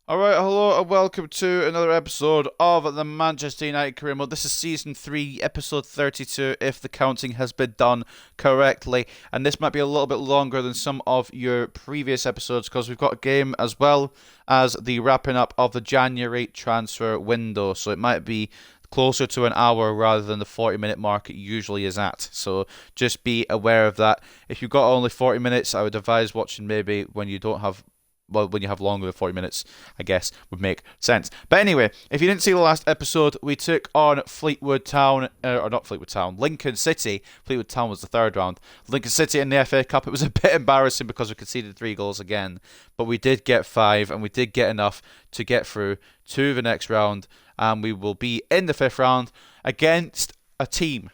Alright, hello and welcome to another episode of the Manchester United Career Mode. This is Season 3, Episode 32, if the counting has been done correctly. And this might be a little bit longer than some of your previous episodes because we've got a game as well as the wrapping up of the January transfer window. So it might be closer to an hour rather than the 40-minute mark it usually is at. So just be aware of that. If you've got only 40 minutes, I would advise watching maybe when you don't have when you have longer than 40 minutes, I guess, would make sense. But anyway, if you didn't see the last episode, we took on Fleetwood Town, or not Fleetwood Town, Lincoln City. Fleetwood Town was the third round. Lincoln City in the FA Cup. It was a bit embarrassing because we conceded 3 goals again, but we did get 5, and we did get enough to get through to the next round, and we will be in the 5th round against a team.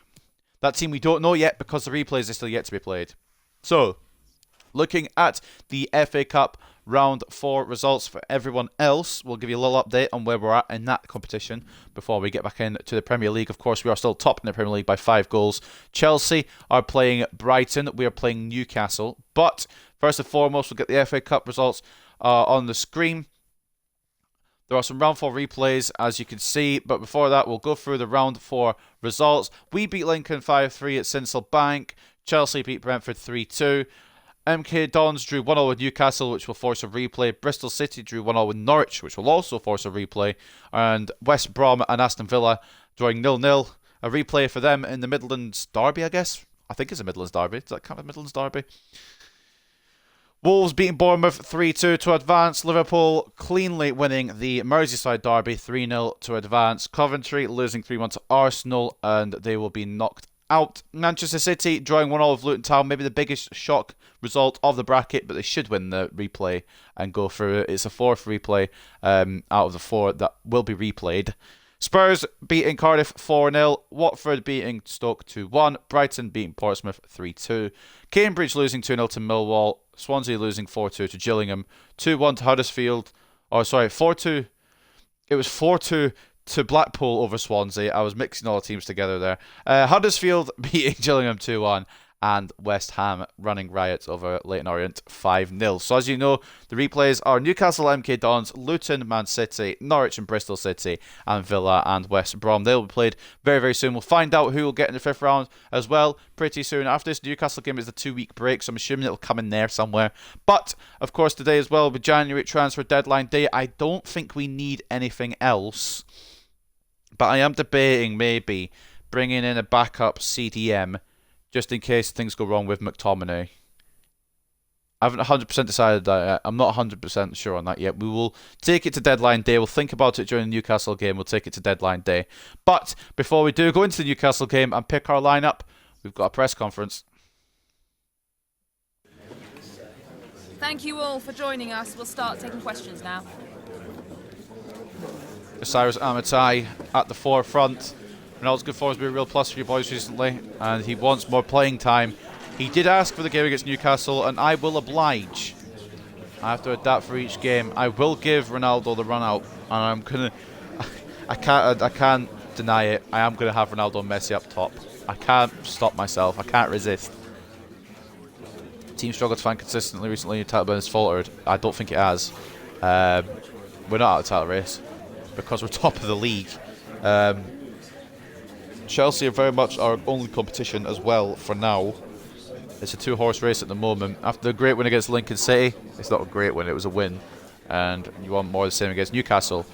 That team we don't know yet because the replays are still yet to be played. So, looking at the FA Cup round 4 results for everyone else, we'll give you a little update on where we're at in that competition before we get back into the Premier League. Of course, we are still top in the Premier League by 5 goals. Chelsea are playing Brighton. We are playing Newcastle. But first and foremost, we'll get the FA Cup results on the screen. There are some round 4 replays, as you can see, but before that, we'll go through the round 4 results. We beat Lincoln 5-3 at Sincil Bank. Chelsea beat Brentford 3-2. MK Dons drew 1-0 with Newcastle, which will force a replay. Bristol City drew 1-0 with Norwich, which will also force a replay. And West Brom and Aston Villa drawing 0-0. A replay for them in the Midlands Derby, I guess. I think it's a Midlands Derby. Does that count as Midlands Derby? Wolves beating Bournemouth 3-2 to advance. Liverpool cleanly winning the Merseyside Derby 3-0 to advance. Coventry losing 3-1 to Arsenal, and they will be knocked out. Manchester City drawing 1-0 with Luton Town, maybe the biggest shock result of the bracket, but they should win the replay and go through it. It's a 4th replay out of the 4 that will be replayed. Spurs beating Cardiff 4-0, Watford beating Stoke 2-1, Brighton beating Portsmouth 3-2, Cambridge losing 2-0 to Millwall, Swansea losing 4-2 to Gillingham, 2-1 to Huddersfield, 4-2, it was 4-2 to Blackpool over Swansea. I was mixing all the teams together there. Huddersfield beating Gillingham 2-1, and West Ham running riot over Leyton Orient 5-0. So as you know, the replays are Newcastle, MK Dons, Luton, Man City, Norwich and Bristol City, and Villa and West Brom. They will be played very, very soon. We'll find out who will get in the 5th round as well pretty soon. After this Newcastle game is the 2-week break, so I'm assuming it'll come in there somewhere. But, of course, today as well, with January transfer deadline day, I don't think we need anything else. But I am debating maybe bringing in a backup CDM just in case things go wrong with McTominay. I haven't 100% decided that yet. I'm not 100% sure on that yet. We will take it to deadline day. We'll think about it during the Newcastle game. We'll take it to deadline day. But before we do go into the Newcastle game and pick our lineup, we've got a press conference. Thank you all for joining us. We'll start taking questions now. Cyrus Amatai at the forefront. Ronaldo's good form has been a real plus for you boys recently, and he wants more playing time. He did ask for the game against Newcastle, and I will oblige. I have to adapt for each game. I will give Ronaldo the run out, and I'm gonna. I can't deny it. I am gonna have Ronaldo and Messi up top. I can't stop myself. I can't resist. Team struggled to find consistently recently. Your title has faltered. I don't think it has. We're not out of the title race because we're top of the league. Chelsea are very much our only competition as well for now. It's a 2-horse race at the moment. After the great win against Lincoln City, it's not a great win, it was a win. And you want more of the same against Newcastle.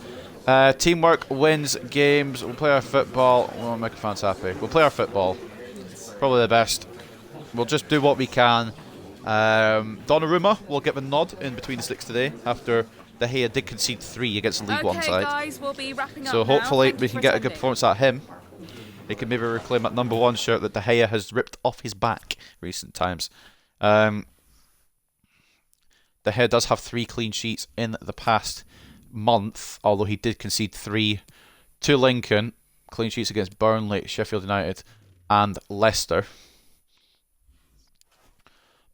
Teamwork wins games. We'll play our football. We won't make our fans happy. We'll play our football. Probably the best. We'll just do what we can. Donnarumma will get the nod in between the sticks today after De Gea did concede 3 against the League One side. Guys, we'll be wrapping up so hopefully now. we can get a good performance out of him. He can maybe reclaim that number 1 shirt that De Gea has ripped off his back recent times. De Gea does have 3 clean sheets in the past month, although he did concede 3 to Lincoln. Clean sheets against Burnley, Sheffield United and Leicester.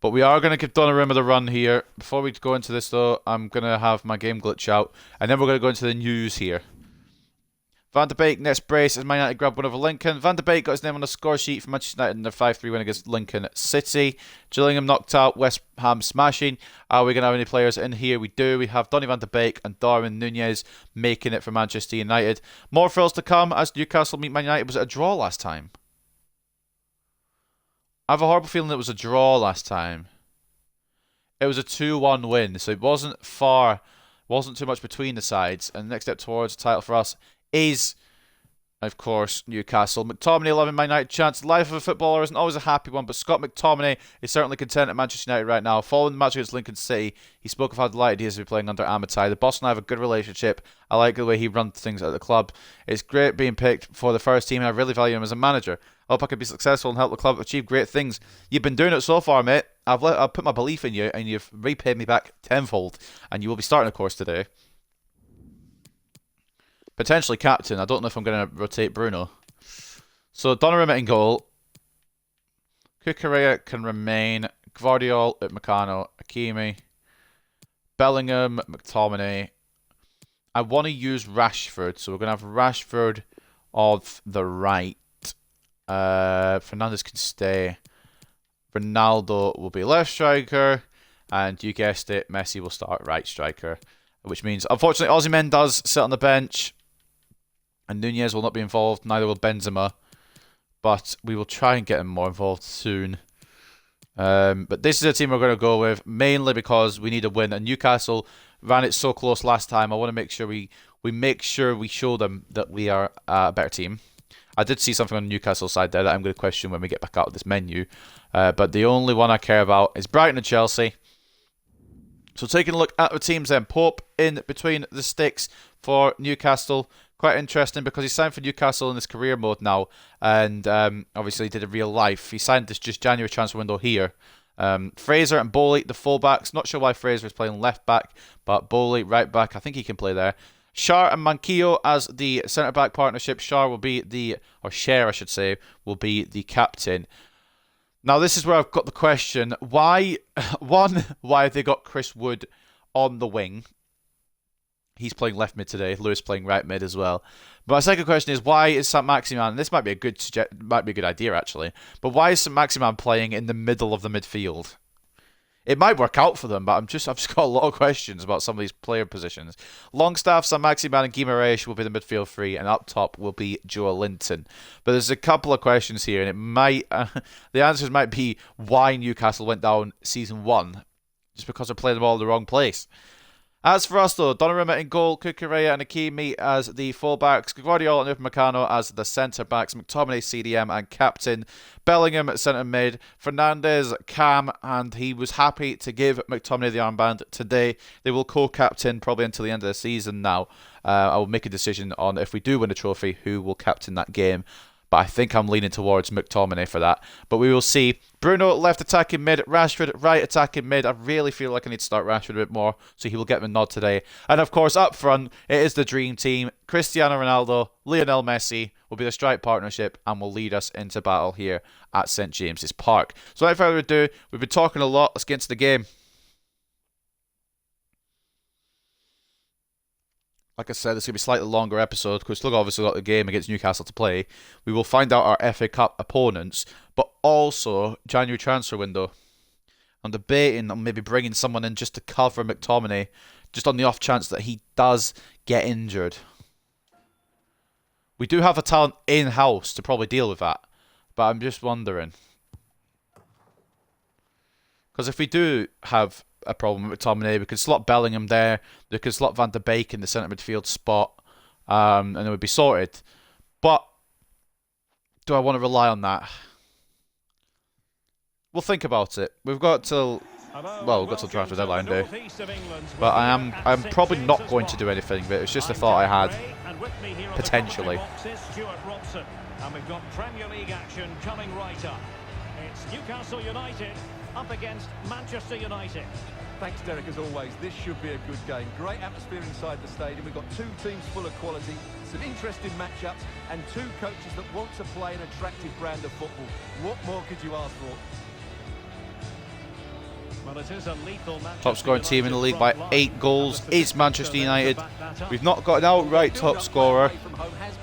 But we are going to give Donnarumma the run here. Before we go into this though, I'm going to have my game glitch out. And then we're going to go into the news here. Van de Beek next brace as Man United grab one over Lincoln. Van de Beek got his name on the score sheet for Manchester United in their 5-3 win against Lincoln City. Gillingham knocked out, West Ham smashing. Are we going to have any players in here? We do. We have Donny van de Beek and Darwin Nunez making it for Manchester United. More thrills to come as Newcastle meet Man United. Was it a draw last time? I have a horrible feeling it was a draw last time. It was a 2-1 win, so it wasn't far, wasn't too much between the sides. And the next step towards the title for us is, of course, Newcastle. McTominay 11 Man United chance. The life of a footballer isn't always a happy one, but Scott McTominay is certainly content at Manchester United right now. Following the match against Lincoln City, he spoke of how delighted he is to be playing under Amatai. The boss and I have a good relationship. I like the way he runs things at the club. It's great being picked for the first team, and I really value him as a manager. I hope I can be successful and help the club achieve great things. You've been doing it so far, mate. I've put my belief in you, and you've repaid me back tenfold. And you will be starting a course today. Potentially captain. I don't know if I'm going to rotate Bruno. So Donnarumma in goal. Cucurella can remain. Gvardiol, Upamecano, Hakimi, Bellingham, McTominay. I want to use Rashford, so we're going to have Rashford of the right. Fernandes can stay. Ronaldo will be left striker, and you guessed it, Messi will start right striker, which means, unfortunately, Osimhen does sit on the bench, and Nunez will not be involved, neither will Benzema, but we will try and get him more involved soon. But this is a team we're going to go with, mainly because we need a win, and Newcastle ran it so close last time. I want to make sure we show them that we are a better team. I did see something on the Newcastle side there that I'm going to question when we get back out of this menu. But the only one I care about is Brighton and Chelsea. So taking a look at the teams then. Pope in between the sticks for Newcastle. Quite interesting because he signed for Newcastle in his career mode now. And obviously he did a real life. He signed this just January transfer window here. Fraser and Bowley, the fullbacks. Not sure why Fraser is playing left back. But Bowley, right back. I think he can play there. Schär and Manquillo as the centre-back partnership. Schär will be Schär, I should say, will be the captain. Now, this is where I've got the question. Why have they got Chris Wood on the wing? He's playing left mid today. Lewis playing right mid as well. But my second question is, why is Saint-Maximin, and this might be a good idea, actually, but why is Saint-Maximin playing in the middle of the midfield? It might work out for them, but I've just got a lot of questions about some of these player positions. Longstaff, Saint-Maximin and Guimaraes will be the midfield three, and up top will be Joe Linton. But there's a couple of questions here, and it might the answers might be why Newcastle went down season 1, just because they're playing them all in the wrong place. As for us, though, Donnarumma in goal, Cucurella and Hakimi as the fullbacks, Gvardiol and Upamecano as the centre-backs, McTominay CDM and captain, Bellingham at centre-mid, Fernandes, Cam, and he was happy to give McTominay the armband today. They will co-captain probably until the end of the season now. I will make a decision on, if we do win a trophy, who will captain that game. But I think I'm leaning towards McTominay for that. But we will see. Bruno left attacking mid, Rashford right attacking mid. I really feel like I need to start Rashford a bit more, so he will get the nod today. And of course, up front, it is the dream team. Cristiano Ronaldo, Lionel Messi will be the strike partnership and will lead us into battle here at St James's Park. So without further ado, we've been talking a lot. Let's get into the game. Like I said, this is going to be a slightly longer episode because we've still obviously got the game against Newcastle to play. We will find out our FA Cup opponents, but also January transfer window. I'm debating on maybe bringing someone in just to cover McTominay, just on the off chance that he does get injured. We do have a talent in-house to probably deal with that, but I'm just wondering. Because if we do have a problem with McTominay, we could slot Bellingham there, we could slot Van de Beek in the centre midfield spot, and it would be sorted. But do I want to rely on that? We'll think about it. We've got till transfer deadline day. But I'm probably not going to do anything, but it's just a thought I had potentially. And we've got Premier League action coming right up. It's Newcastle United up against Manchester United. Thanks, Derek, as always. This should be a good game. Great atmosphere inside the stadium. We've got two teams full of quality, some interesting matchups, and two coaches that want to play an attractive brand of football. What more could you ask for? Well, it is a lethal match. Top scoring team in the league by 8 goals is Manchester United. We've not got an outright top scorer.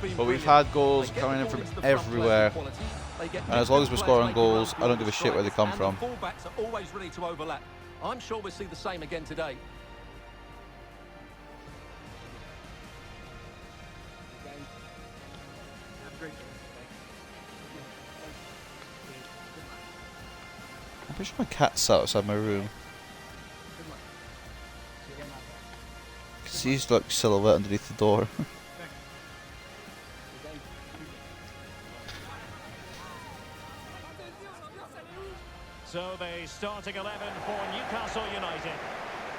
been But we've brilliant. had goals They get coming the in ball from into the front players everywhere. with quality. They get And as long as we're midfield scoring players making goals, run I don't give a through shit where they come and from. the fullbacks are always ready to overlap. I'm sure we'll see the same again today. I'm pretty sure my cat's sat outside my room. I can see his like silhouette underneath the door. So the starting 11 for Newcastle United.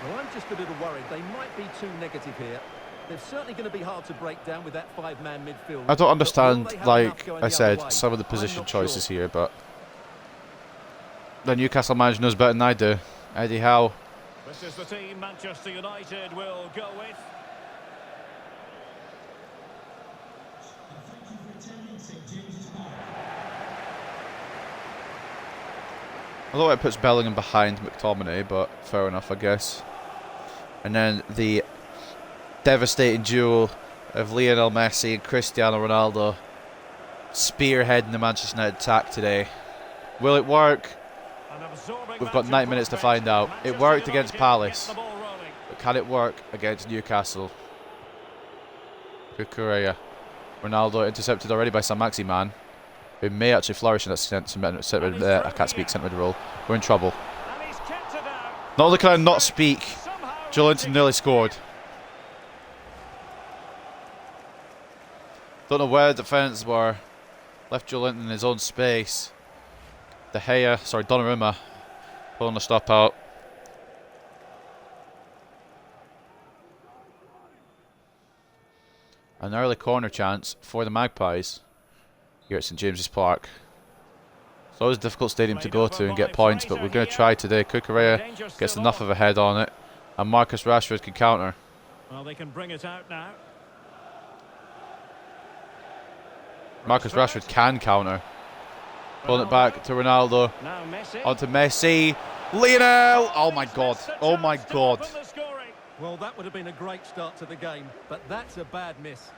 Well, I'm just a little worried. They might be too negative here. They're certainly going to be hard to break down with that five-man midfield. I don't But understand, will they have like enough going I the said, other way? some of the I'm position not choices sure. here, but the Newcastle manager knows better than I do. Eddie Howe. This is the team Manchester United will go with. Although it puts Bellingham behind McTominay, but fair enough, I guess. And then the devastating duel of Lionel Messi and Cristiano Ronaldo spearheading the Manchester United attack today. Will it work? We've got 90 minutes to find out. It worked against Palace, but can it work against Newcastle? Cucurella. Ronaldo intercepted already by Saint-Maximin, who may actually flourish in that I can't speak centre mid role. We're in trouble. Not only can I not speak, Joelinton nearly scored. Don't know where the defence were. Left Joelinton in his own space. Donnarumma pulling the stop out. An early corner chance for the Magpies here at St James's Park. It's always a difficult stadium to go to and get points, but we're going to try today. Cucurella gets enough of a head on it, and Marcus Rashford can counter. Well, they can bring it out now. Marcus Rashford can counter. Pulling it back to Ronaldo. Now Messi. Onto Messi. Lionel! Oh my god. Oh my god. Well, that would have been a great start to the game, but that's a bad miss.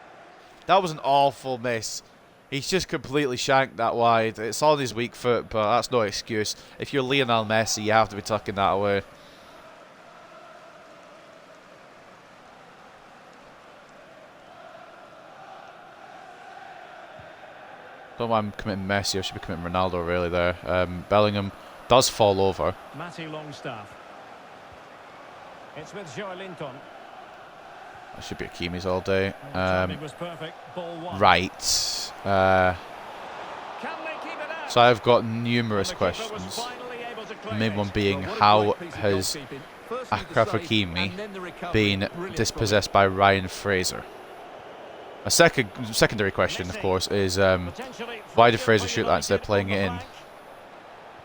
That was an awful miss. He's just completely shanked that wide. It's on his weak foot, but that's no excuse. If you're Lionel Messi, you have to be tucking that away. Don't know why I'm committing Messi. I should be committing Ronaldo really there. Bellingham does fall over. Matty Longstaff. It's with Joelinton. That should be Hakimi's all day. Timing was perfect. Ball one. Right. Can they keep it out? So I've got numerous The keeper was questions. finally able to The claim main it. one being, Well, what a how great piece of has goalkeeping. Firstly, the Achraf save, Hakimi and then the recovery. been Brilliant dispossessed by Ryan Fraser? A secondary question, of course, is Potentially why did fractured Fraser for shoot that instead of United playing on it the in?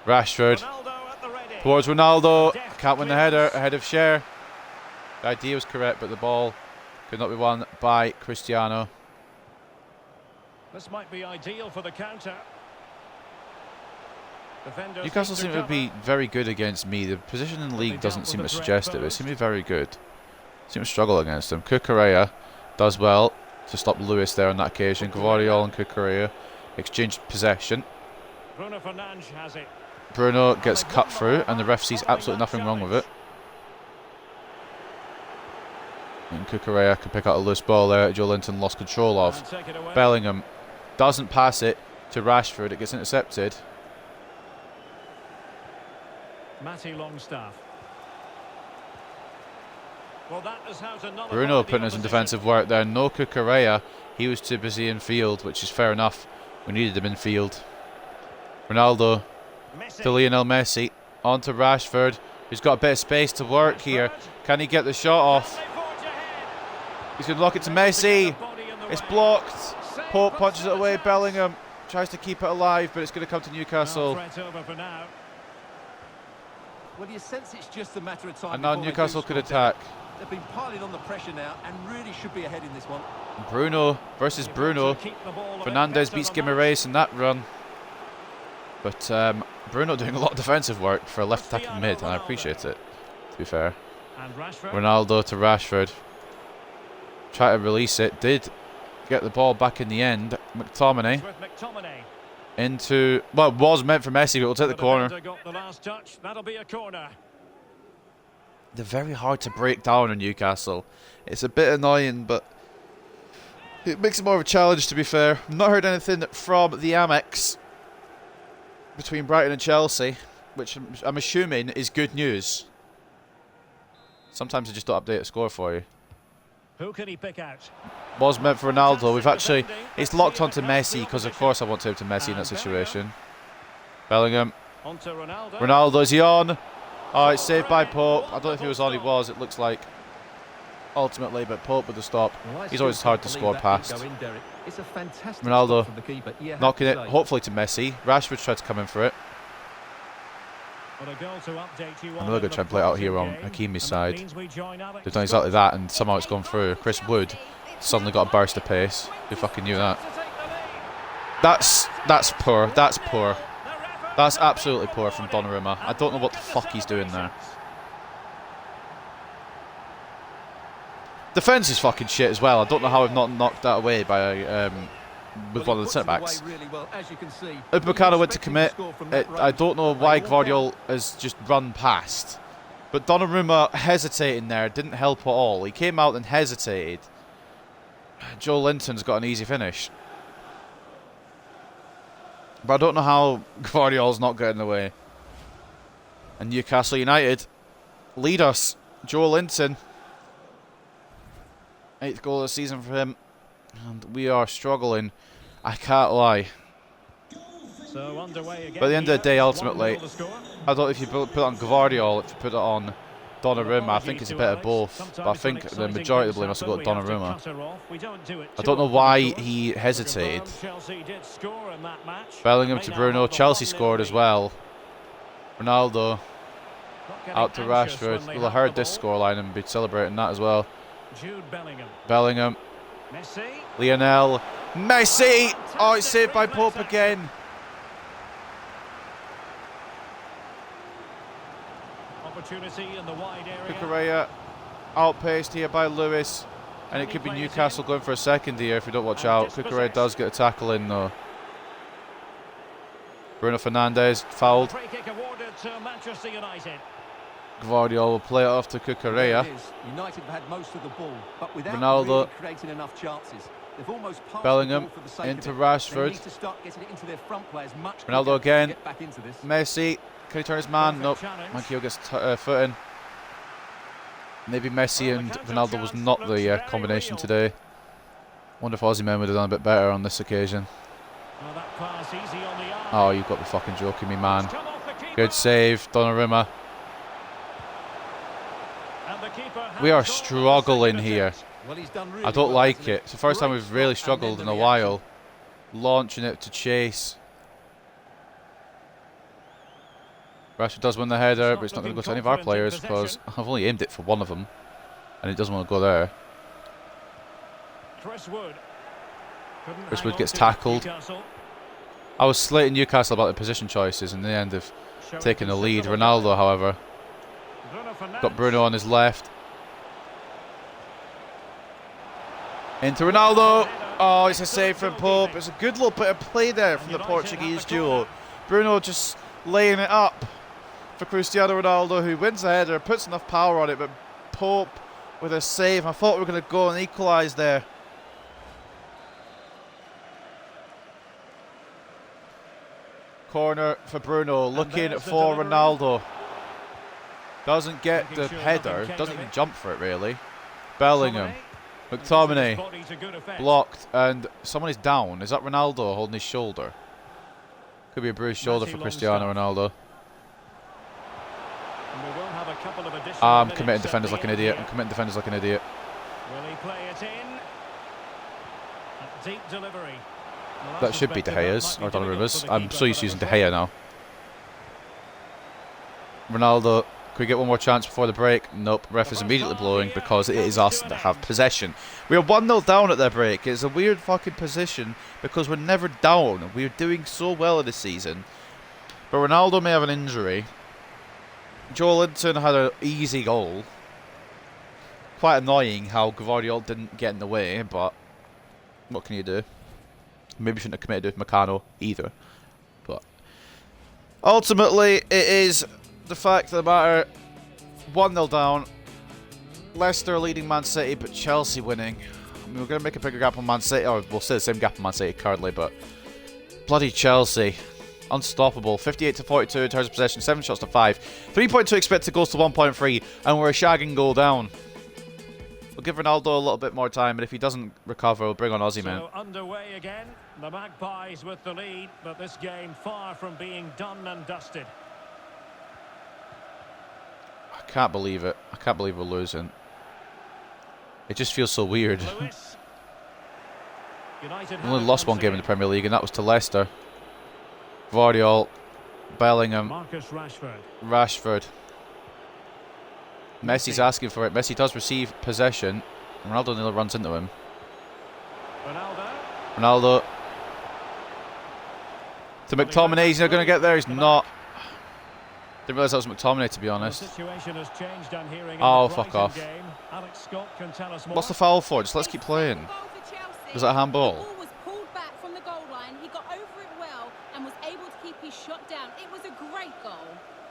flank. Rashford Ronaldo at the ready. towards Ronaldo. Deft Can't win the clearance. header ahead of Cher. The idea was correct, but the ball could not be won by Cristiano. This might be ideal for the counter. Defenders Newcastle need seem to cover. be very good against me. The position in the league doesn't seem to suggest it, but it seems to be very good. Seem to struggle against them. Cucurella does well to stop Lewis there on that occasion. Gvardiol and Cucurella exchange possession. Bruno Fernandes has it. Bruno gets cut through, and the ref sees absolutely nothing wrong with it. And Cucurella can pick out a loose ball there. Joelinton lost control of. And take it away. Bellingham doesn't pass it to Rashford. It gets intercepted. Matty Longstaff. Well, that is how to nullify Bruno the putting us in opposition. defensive work there. No Cucurella. He was too busy in field, which is fair enough. We needed him in field. Ronaldo Messi. to Lionel Messi. On to Rashford, who's got a bit of space to work here. Can he get the shot off? They forge ahead. He's going to lock it to Messi Messi. with the body in the It's way. blocked. Save Pope puts punches to it the away. chance. Bellingham tries to keep it alive, but it's going to come to No Newcastle. threat over for now. Well, you sense it's just a matter of time. And now before they do Newcastle could score. attack. They've been piling on the pressure now and really should be ahead in this one. Bruno versus Bruno. To keep the ball a bit Fernandes better beats than that. Guimaraes in that run. But Bruno doing a lot of defensive work for a left attacking mid, and I appreciate it, to be fair. And Rashford. Ronaldo to Rashford. Try to release it. Did get the ball back in the end. McTominay With McTominay. into, well, it was meant for Messi, but we'll take the corner. Got the last touch. That'll be a corner. They're very hard to break down in Newcastle. It's a bit annoying, but it makes it more of a challenge, to be fair. I've not heard anything from the Amex between Brighton and Chelsea, which I'm assuming is good news. Sometimes they just don't update a score for you. Who can he pick out? Was meant for Ronaldo. We've actually, it's locked onto Messi because of course I want to Messi in that situation. Bellingham. Onto Ronaldo. Ronaldo, is he on? Oh, it's saved by Pope. I don't know if he was on, he was, it looks like. Ultimately, but Pope with the stop. He's always hard to score past. Ronaldo knocking it, hopefully to Messi. Rashford tried to come in for it. I'm really going to try and play it out here on Hakimi's side. They've done exactly that and somehow it's gone through. Chris Wood suddenly got a burst of pace. Who fucking knew that? That's poor. That's poor. That's absolutely poor from Donnarumma. I don't know what the fuck he's doing there. Defence is fucking shit as well. I don't know how I've not knocked that away by with one of the centre-backs. Upamecano went to commit. I don't know why Gvardiol has just run past. But Donnarumma hesitating there didn't help at all. He came out and hesitated. Joe Linton's got an easy finish. But I don't know how Gvardiol's not getting away. And Newcastle United lead us. Joe Linton. 8th goal of the season for him. And we are struggling. I can't lie. So underway again. By the end of the day, ultimately, I don't know if you put it on Gvardiol, if you put it on Donnarumma. I think it's a bit of both. But I think the majority of the blame must have got Donnarumma. I don't know why he hesitated. Bellingham to Bruno. Chelsea scored as well. Ronaldo out to Rashford. We'll have heard this scoreline and be celebrating that as well. Bellingham. Messi. Lionel. Messi! Oh, it's saved by Pope again. Opportunity in the wide area. Cucurella outpaced here by Lewis. And it could be Newcastle going for a second here if we don't watch out. Cucurella does get a tackle in though. Bruno Fernandes fouled. Free kick awarded to Manchester United. Gvardiol will play it off to Cucurella. United have had most of the ball, but without Ronaldo. really creating enough chances. They've almost passed Bellingham the ball for the sake into of it. Rashford. They need to start getting it into their front players much Ronaldo quicker again. to get back into this. Messi. Can he turn his man? Nope. Mankio gets foot in. Maybe Messi and Ronaldo was not the combination today. Wonder if Osimhen would have done a bit better on this occasion. Oh, you've got to be fucking joking me, man. Good save, Donnarumma. We are struggling here. I don't like it. It's the first time we've really struggled in a while. Launching it to chase. Rashford does win the header, but it's not going to go to any of our players because I've only aimed it for one of them. And it doesn't want to go there. Chris Wood gets tackled. I was slating Newcastle about the position choices in the end of taking the lead. Ronaldo, however, got Bruno on his left. Into Ronaldo. Oh, it's a save from Pope. It's a good little bit of play there from the Portuguese duo. Bruno just laying it up for Cristiano Ronaldo, who wins the header, puts enough power on it, but Pope with a save. I thought we were going to go and equalise there. Corner for Bruno, looking for Ronaldo. Doesn't get the header, doesn't even jump for it really. Bellingham, McTominay, blocked, and someone is down. Is that Ronaldo holding his shoulder? Could be a bruised shoulder for Cristiano Ronaldo. I'm committing defenders like an idiot. I'm committing defenders like an idiot. Will he play it in? A deep delivery. That should be De Gea's or Donnarumma's. I'm so used to using De Gea now. Ronaldo, can we get one more chance before the break? Nope. Ref is immediately blowing because it is us that have possession. We are 1-0 down at their break. It's a weird fucking position because we're never down. We're doing so well in this season. But Ronaldo may have an injury. Joe Linton had an easy goal. Quite annoying how Gvardiol didn't get in the way, but What can you do? Maybe shouldn't have committed with Meccano either. But ultimately, it is the fact of the matter. 1-0 down. Leicester leading Man City, but Chelsea winning. I mean, we're going to make a bigger gap on Man City, or we'll say the same gap on Man City currently, but bloody Chelsea. Unstoppable. 58-42 in terms of possession, 7 shots to 5. 3.2 expected goals to 1.3, and we're a shagging goal down. We'll give Ronaldo a little bit more time, but if he doesn't recover, we'll bring on Aussie, man. So underway again. The Magpies with the lead, but this game far from being done and dusted. I can't believe it. I can't believe we're losing. It just feels so weird. United We only lost one game in the Premier League, and that was to Leicester. Vardiol, Bellingham, Marcus Rashford. Rashford. Messi's asking for it. Messi does receive possession. Ronaldo nearly runs into him. Ronaldo. To McTominay. He's not going to get there. He's not. Didn't realise that was McTominay, to be honest. Oh, fuck off. What's the foul for? Just let's keep playing. Was that a handball? The ball was pulled back from the goal line. He got over it well and was able to keep his shot down. It was a great goal.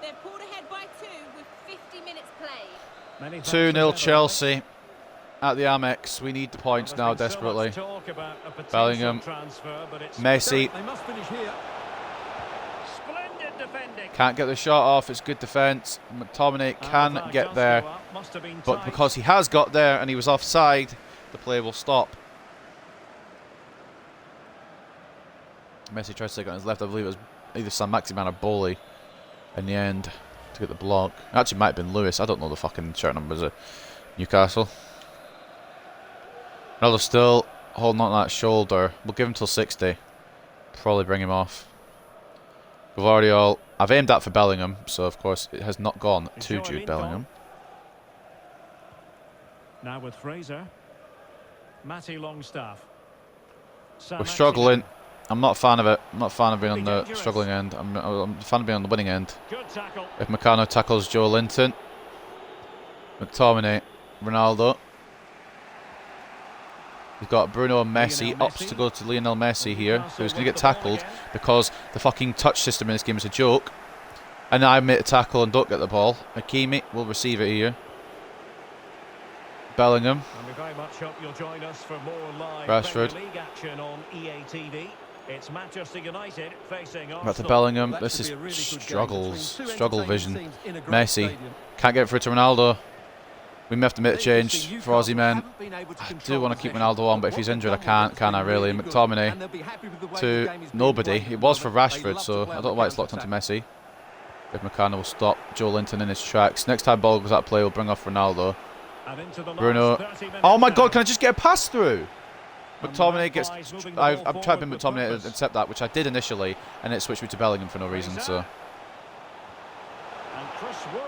They're pulled ahead by 2 with 50 minutes played. 2-0 Chelsea at the Amex. We need the points now desperately. Bellingham, Messi. They must finish here. Can't get the shot off. It's good defence. McTominay can get there, but because he has got there and he was offside, the play will stop. Messi tries to take it on his left. I believe it was either San Maximan or Bowley in the end to get the block. It actually might have been Lewis. I don't know the fucking shirt numbers of Newcastle. Ronaldo still holding on to that shoulder. We'll give him till 60. Probably bring him off. Vardiol. I've aimed that for Bellingham, so of course it has not gone to Jude Bellingham. Now with Fraser. Matty Longstaff. We're struggling. I'm not a fan of it. I'm not a fan of being on the struggling end. I'm a fan of being on the winning end. If Meccano tackles Joe Linton. McTominay. Ronaldo. We've got Bruno and Messi. Opts to go to Lionel Messi here. So he's going to get tackled because the fucking touch system in this game is a joke. And I make a tackle and don't get the ball. Hakimi will receive it here. Bellingham. And we very much hope you'll join us for more live Rashford. Premier League action on EA TV. It's Manchester United facing Arsenal. Back to Bellingham. That This should is be a really good game struggles. between two Struggle entertaining vision. teams in a great Messi. stadium. Can't get through to Ronaldo. We may have to make a change for Aussie men. Haven't been able to I do control want to keep possession. Ronaldo on, but if he's injured, I can't, can I really? And McTominay they'll be happy with the way the to game is being nobody. played It was for at the moment. They Rashford, love so to I play don't know on why the it's locked onto counter-attack. Messi. If Meccano will stop Joe Linton in his tracks. Next time ball goes that play, we'll bring off Ronaldo. And into the last Bruno. 30 minutes Oh my now. God, can I just get a pass through? And McTominay gets. Magpies moving the I've ball tried forward to with McTominay purpose. to accept that, which I did initially, and it switched me to Bellingham for no reason. So And Chris Wood.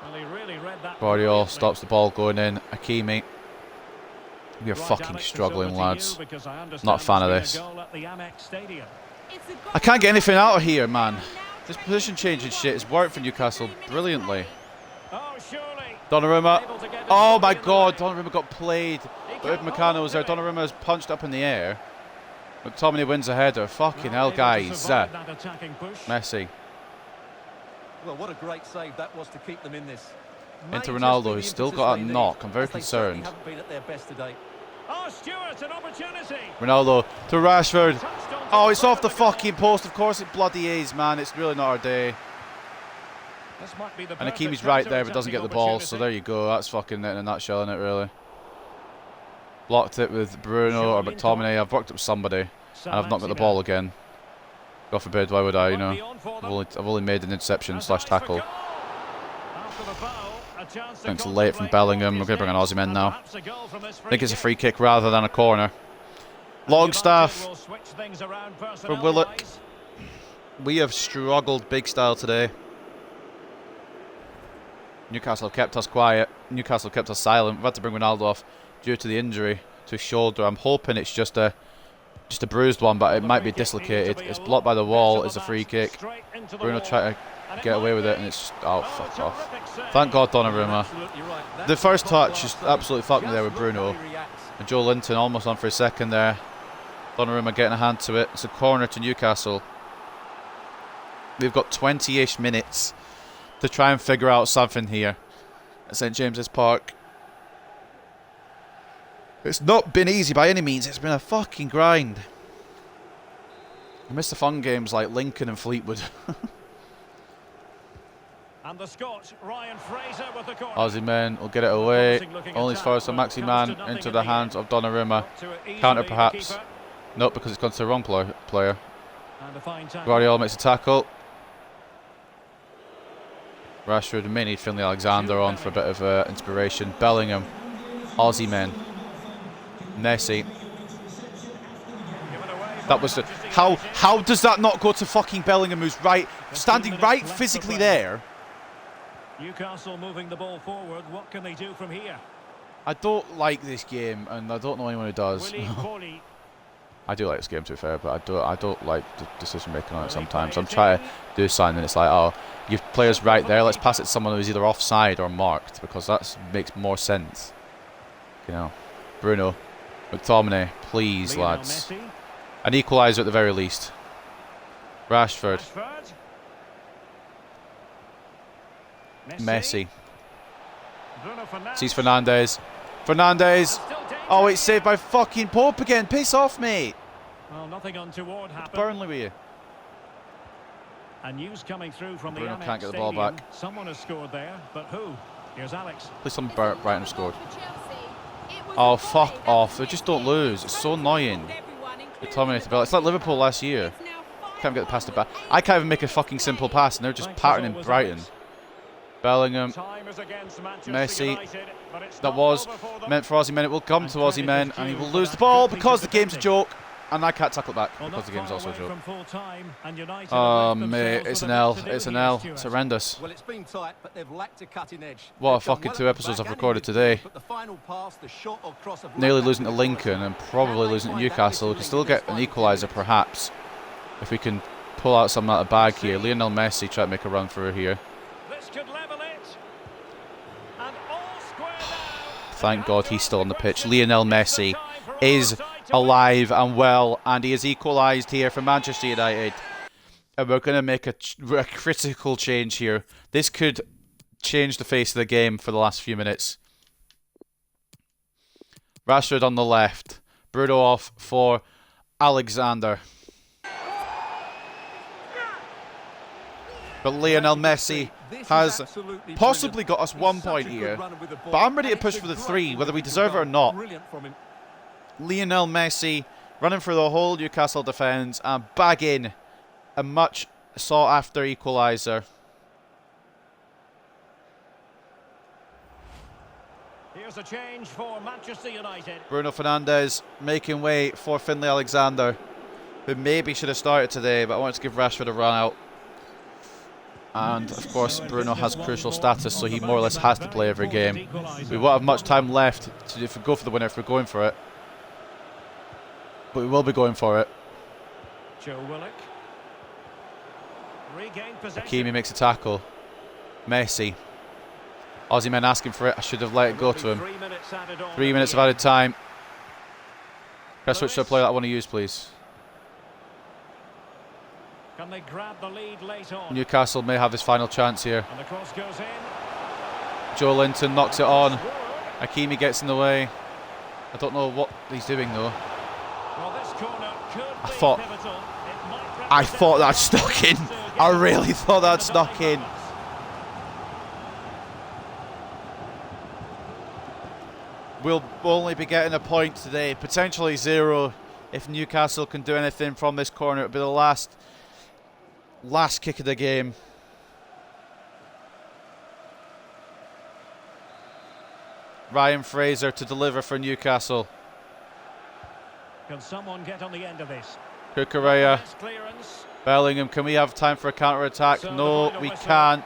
Well, he really read that. Guardiola brilliantly. stops the ball going in. Hakimi. We are Right, fucking Alex, struggling, it's over to lads. you, because I understand Not a fan of there's this. been a goal at the Amex Stadium. It's a goal. I can't get anything out of here, man. This position changing shit has worked for Newcastle brilliantly. Oh, surely. Donnarumma. Able to get it Oh my in the God, way. Donnarumma got played. He But if can't Meccano hold was there, to it. Donnarumma has punched up in the air. McTominay wins a header. Fucking Not hell, able to guys. survive that attacking push. Messi. Well, what a great save that was to keep them in this. Into May Ronaldo, just be the who's still impetus got they a need, knock. I'm very as they certainly concerned. haven't been at their best today. Oh, Stewart, an opportunity. Ronaldo to Rashford. Touched onto Oh, the it's front off the of goal. fucking post. Of course it bloody is, man. It's really not our day. This might be the And perfect Hakimi's right there, but counter-attacking doesn't get the ball. So there opportunity. you go. That's fucking it in a nutshell, isn't it, really? Blocked it with Bruno or McTominay. I've worked up somebody. And I've not got the ball again. God forbid, why would I, you know? I've only made an interception slash tackle. Thanks late from Bellingham. We're going to bring on Aussie men now. I think it's a free kick rather than a corner. Longstaff for Willock. We have struggled big style today. Newcastle have kept us quiet. Newcastle have kept us silent. We've had to bring Ronaldo off due to the injury to his shoulder. I'm hoping it's just a bruised one, but it might be dislocated. It's blocked by the wall. It's a free kick. Bruno tried to get away with it, and it's oh fuck off. Thank God Donnarumma. Absolutely right. The first touch just absolutely fucked me there with Bruno. And Joe Linton almost on for a second there. Donnarumma getting a hand to it. It's a corner to Newcastle. We've got 20-ish minutes to try and figure out something here at St James's Park. It's not been easy by any means. It's been a fucking grind. I miss the fun games like Lincoln and Fleetwood. And the Scot, Ryan Fraser with the corner. Aussie men will get it away. Only as far as the Maxi man into the hands of Donnarumma. Counter perhaps. Nope, because it's gone to the wrong player. Guardiola makes a tackle. Rashford may need Finlay Alexander on for a bit of inspiration. Bellingham. Aussie men. Messi. That was the... How does that not go to fucking Bellingham, who's standing right physically there? Newcastle moving the ball forward. What can they do from here? I don't like this game, and I don't know anyone who does. I do like this game, to be fair, but I don't like the decision making on it sometimes. I'm trying to do something, and it's like, oh, you've players right there. Let's pass it to someone who's either offside or marked, because that makes more sense. You know, Bruno, McTominay, please, lads. An equaliser at the very least. Rashford. Messi. Sees Fernandes. Fernandes. Oh, it's saved by fucking Pope again. Piss off, mate. Well, nothing untoward happened. Burnley with you. And news coming through from Bruno the can't get the Stadium. ball back. Someone has scored there, but who? Here's Alex. Please some Brighton have scored. Oh, fuck off. They just don't lose. It's so annoying. It's like Liverpool last year. Can't get past the back. I can't even make a fucking simple pass, and they're just patterning Brighton. Bellingham. Messi. That was meant for Aussie men. It will come to Aussie men, and he will lose the ball because the game's a joke. And I can't tackle it back because the game's also a joke. Oh, mate, it's an L. It's an L. It's horrendous. Well, it's been tight, but they've lacked a cutting edge. What a fucking 2 episodes I've recorded today. Nearly losing to Lincoln and probably losing to Newcastle. We can still get an equaliser, perhaps, if we can pull out something out of the bag here. Lionel Messi try to make a run through here. Thank God he's still on the pitch. Lionel Messi is alive and well, and he has equalised here for Manchester United. And we're going to make a critical change here. This could change the face of the game for the last few minutes. Rashford on the left. Bruno off for Alexander. But Lionel Messi has possibly got us 1 point here. But I'm ready to push for the 3, whether we deserve it or not. Lionel Messi running through the whole Newcastle defence and bagging a much sought after equaliser. Here's a change for Manchester United. Bruno Fernandes making way for Finlay Alexander, who maybe should have started today, but I wanted to give Rashford a run out. And of course Bruno has crucial status, so he more or less has to play every game. We won't have much time left to if we go for the winner, if we're going for it. But we will be going for it. Joe Willock. Hakimi makes a tackle. Messi. Aussie men asking for it. I should have let it go to him. 3 minutes of added time. Press switch to a player that I want to use, please. Can they grab the lead late on? Newcastle may have his final chance here. And the cross goes in. Joe Linton knocks it on. Hakimi gets in the way. I don't know what he's doing though. Well, this corner could I thought that snuck in. I really thought that snuck in. We'll only be getting a point today, potentially 0 if Newcastle can do anything from this corner. It'll be the last kick of the game. Ryan Fraser to deliver for Newcastle. Can someone get on the end of this? Kukureya. Bellingham, can we have time for a counter-attack? No, we can't.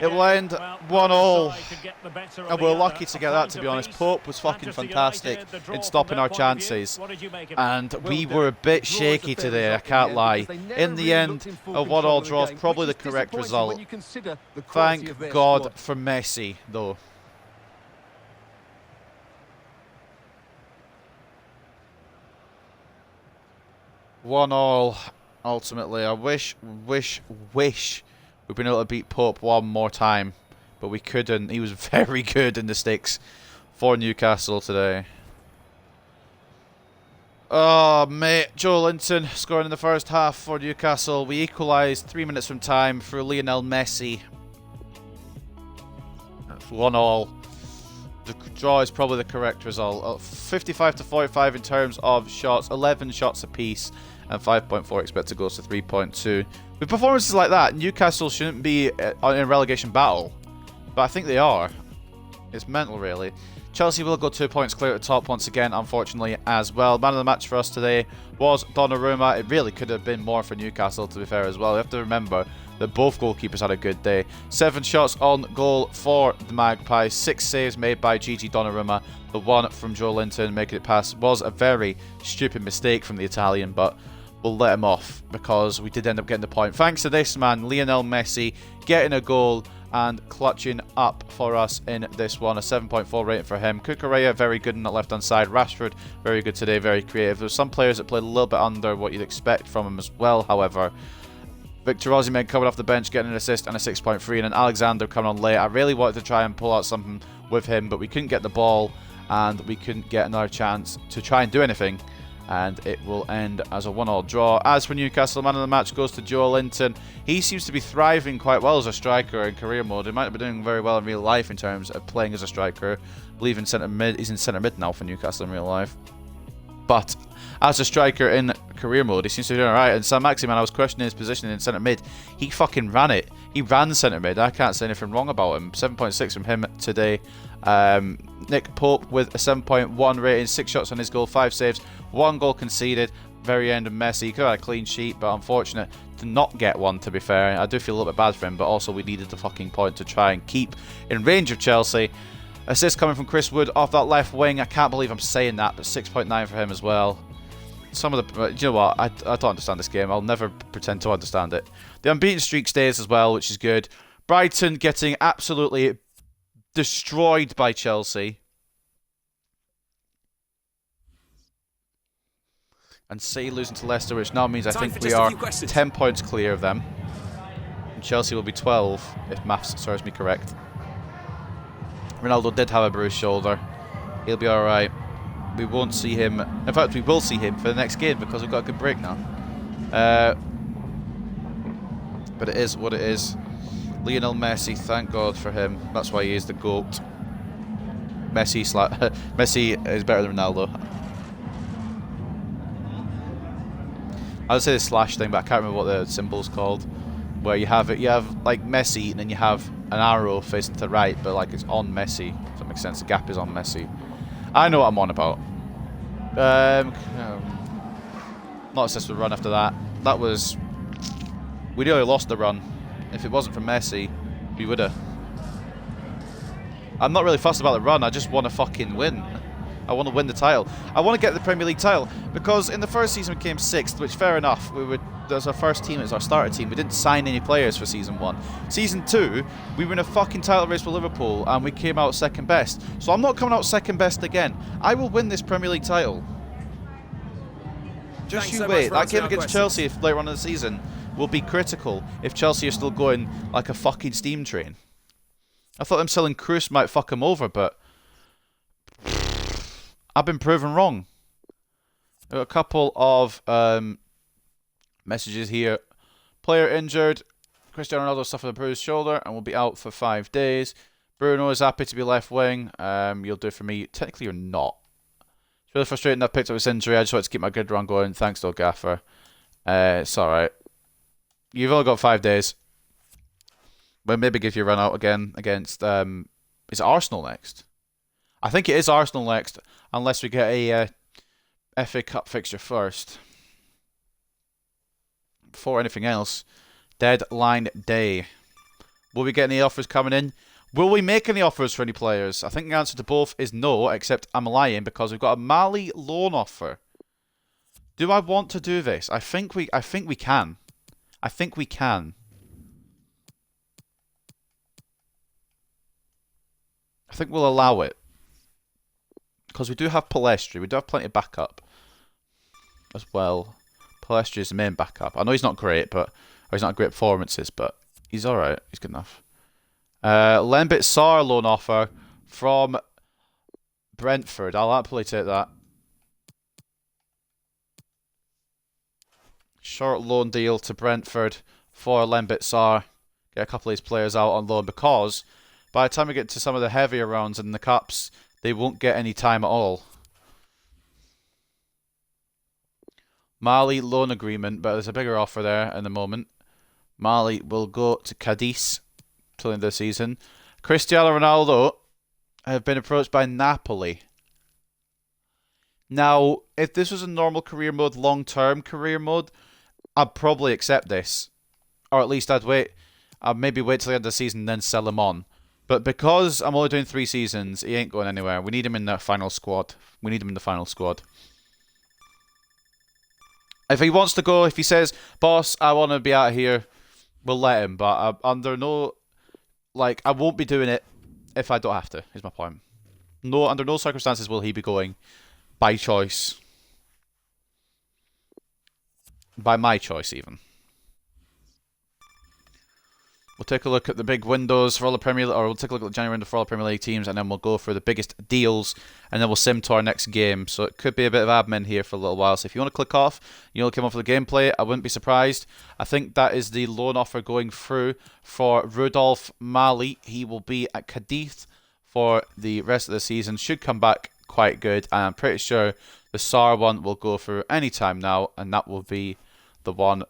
It will end 1-1. And we're lucky to get that, to be honest. Pope was fucking fantastic in stopping our chances. And we were a bit shaky today, I can't lie. In the end, a 1-1 draw is probably the correct result. Thank God for Messi, though. 1-1, ultimately. I wish we'd been able to beat Pope one more time, but we couldn't. He was very good in the sticks for Newcastle today. Oh, mate. Joe Linton scoring in the first half for Newcastle. We equalised 3 minutes from time through Lionel Messi. 1-1. The draw is probably the correct result. 55 to 45 in terms of shots. 11 shots apiece. And 5.4 expected goals to 3.2. With performances like that, Newcastle shouldn't be in a relegation battle. But I think they are. It's mental, really. Chelsea will go 2 points clear at the top once again, unfortunately, as well. Man of the match for us today was Donnarumma. It really could have been more for Newcastle, to be fair, as well. You have to remember that both goalkeepers had a good day. 7 shots on goal for the Magpies. 6 saves made by Gigi Donnarumma. The one from Joe Linton making it pass was a very stupid mistake from the Italian, but we'll let him off because we did end up getting the point. Thanks to this man, Lionel Messi, getting a goal and clutching up for us in this one. A 7.4 rating for him. Cucurella, very good on the left-hand side. Rashford, very good today, very creative. There's some players that played a little bit under what you'd expect from him as well, however. Victor Osimhen coming off the bench, getting an assist and a 6.3, and then Alexander coming on late. I really wanted to try and pull out something with him, but we couldn't get the ball, and we couldn't get another chance to try and do anything. And it will end as a 1-1 draw. As for Newcastle, man of the match goes to Joe Linton. He seems to be thriving quite well as a striker in career mode. He might have been doing very well in real life in terms of playing as a striker. I believe in centre mid. He's in centre mid now for Newcastle in real life. But as a striker in career mode, he seems to be doing alright. And Sam Maximan, I was questioning his position in centre mid. He fucking ran it. He ran centre mid. I can't say anything wrong about him. 7.6 from him today. Nick Pope with a 7.1 rating, 6 shots on his goal, 5 saves, 1 goal conceded. Very end of Messi. He could have had a clean sheet, but unfortunate to not get one, to be fair. I do feel a little bit bad for him, but also we needed the fucking point to try and keep in range of Chelsea. Assist coming from Chris Wood off that left wing. I can't believe I'm saying that, but 6.9 for him as well. Some of the... you know what? I don't understand this game. I'll never pretend to understand it. The unbeaten streak stays as well, which is good. Brighton getting absolutely destroyed by Chelsea. And City losing to Leicester, which now means I think we are 10 points clear of them. And Chelsea will be 12, if maths serves me correct. Ronaldo did have a bruised shoulder. He'll be alright. We won't see him. In fact, we will see him for the next game because we've got a good break now. But it is what it is. Lionel Messi, thank God for him. That's why he is the GOAT. Messi is better than Ronaldo. I would say the slash thing, but I can't remember what the symbol's called. Where you have like Messi, and then you have an arrow facing to the right, but like it's on Messi. If that makes sense, the gap is on Messi. I know what I'm on about. Not assist with run after that. That was... we nearly lost the run. If it wasn't for Messi, we would have. I'm not really fussed about the run. I just want to fucking win. I want to win the title. I want to get the Premier League title because in the first season we came 6th, which fair enough. That was our first team. It was our starter team. We didn't sign any players for season 1. Season 2, we were in a fucking title race with Liverpool and we came out second best. So I'm not coming out second best again. I will win this Premier League title. Just you wait. That game against Chelsea later on in the season will be critical if Chelsea are still going like a fucking steam train. I thought them selling Kroos might fuck them over, but I've been proven wrong. I've got a couple of messages here. Player injured. Cristiano Ronaldo suffered a bruised shoulder and will be out for 5 days. Bruno is happy to be left wing. You'll do for me. Technically, you're not. It's really frustrating that I picked up this injury. I just wanted to keep my good run going. Thanks, though, Gaffer. It's alright. You've only got 5 days. We'll maybe give you a run out again against... is it Arsenal next? I think it is Arsenal next. Unless we get a FA Cup fixture first. Before anything else. Deadline day. Will we get any offers coming in? Will we make any offers for any players? I think the answer to both is no, except I'm lying because we've got a Mali loan offer. Do I want to do this? I think we can. I think we can. I think we'll allow it. Because we do have Palestri. We do have plenty of backup as well. Palestra is the main backup. I know he's not great, or he's not great performances, but he's alright. He's good enough. Lembit Sarr loan offer from Brentford. I'll happily take that. Short loan deal to Brentford for Lembit Sarr. Get a couple of these players out on loan, because by the time we get to some of the heavier rounds in the cups, they won't get any time at all. Mali loan agreement, but there's a bigger offer there in the moment. Mali will go to Cadiz till the end of the season. Cristiano Ronaldo have been approached by Napoli. Now, if this was a normal career mode, long-term career mode, I'd probably accept this. Or at least I'd wait. I'd maybe wait till the end of the season and then sell him on. But because I'm only doing 3 seasons, he ain't going anywhere. We need him in the final squad. If he wants to go, if he says, boss, I want to be out of here, we'll let him. But under no... Like, I won't be doing it if I don't have to, is my point. No, under no circumstances will he be going by choice. By my choice, even. We'll take a look at the big windows for all the Premier League, or we'll take a look at the January window for all the Premier League teams, and then we'll go for the biggest deals, and then we'll sim to our next game. So it could be a bit of admin here for a little while. So if you want to click off, you want to come off for the gameplay, I wouldn't be surprised. I think that is the loan offer going through for Rudolf Mali. He will be at Cadiz for the rest of the season. Should come back quite good, and I'm pretty sure the Sarr one will go through any time now, and that will be the one